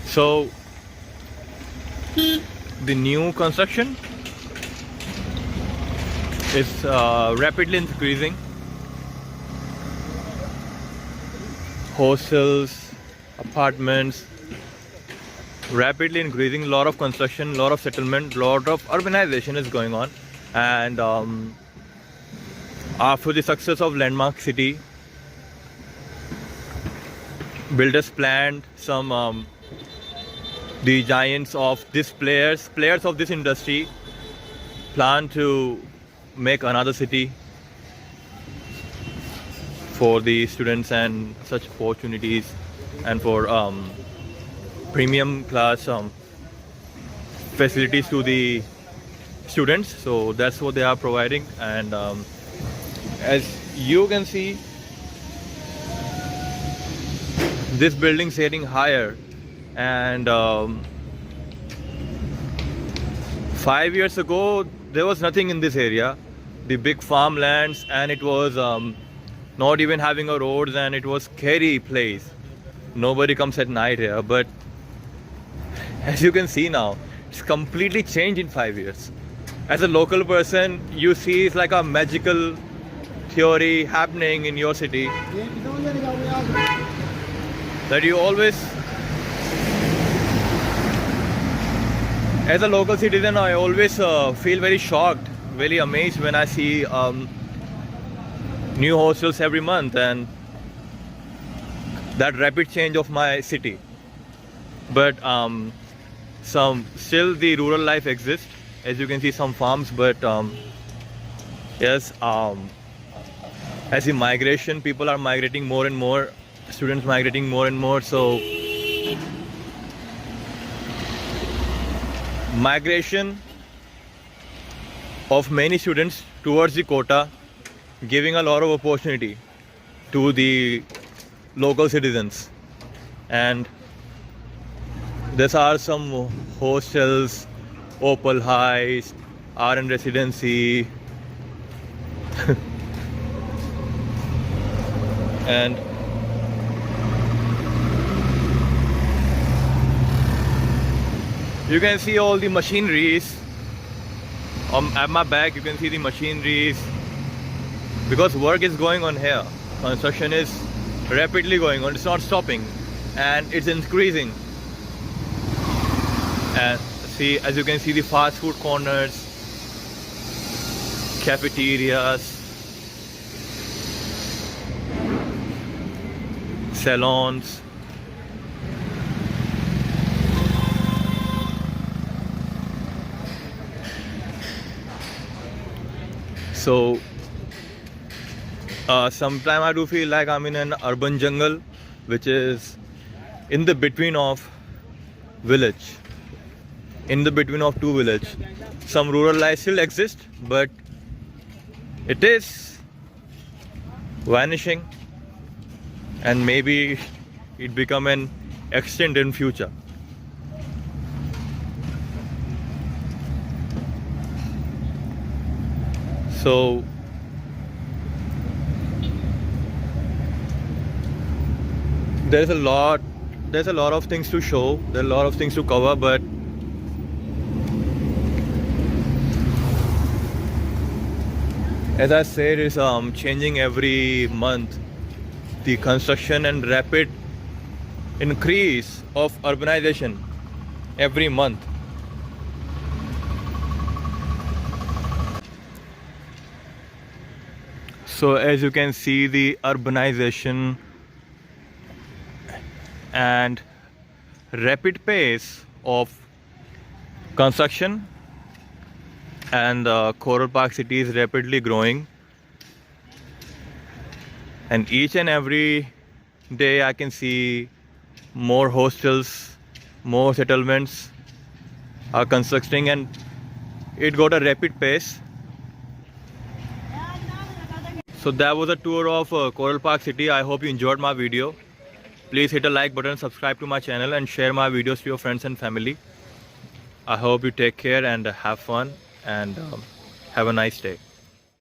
So the new construction is rapidly increasing. Hostels, apartments, rapidly increasing. Lot of construction, lot of settlement, lot of urbanization is going on. And after the success of Landmark City, builders planned some the giants of this players of this industry plan to make another city for the students and such opportunities, and for premium class facilities to the students. So that's what they are providing. And as you can see, this building is getting higher. And 5 years ago there was nothing in this area, the big farmlands, and it was not even having a roads, and it was scary place. Nobody comes at night here. But as you can see now, it's completely changed in 5 years. As a local person, you see it's like a magical theory happening in your city, that you always, as a local citizen, I always feel very shocked, very amazed when I see new hostels every month, and that rapid change of my city. But still the rural life exists. As you can see, some farms, but yes, as the migration, people are migrating more and more, students migrating more and more. So migration of many students towards the Kota, giving a lot of opportunity to the local citizens. And these are some hostels: Opal Heights, RN Residency, and you can see all the machineries. At my back you can see the machineries, because work is going on here. Construction is rapidly going on, it's not stopping, and it's increasing. And see, as you can see, the fast food corners, cafeterias, salons. So sometimes I do feel like I'm in an urban jungle, which is in the between of village, in the between of two villages. Some rural life still exists, but it is vanishing, and maybe it become an extinct in future. So there's a lot of things to show, there are a lot of things to cover, but as I said, it's changing every month. The construction and rapid increase of urbanization every month. So as you can see, the urbanization and rapid pace of construction, and Coral Park city is rapidly growing, and each and every day I can see more hostels, more settlements are constructing, and it got a rapid pace. So that was a tour of Coral Park city. I hope you enjoyed my video. Please hit a like button, subscribe to my channel, and share my videos to your friends and family. I hope you take care and have fun, and have a nice day.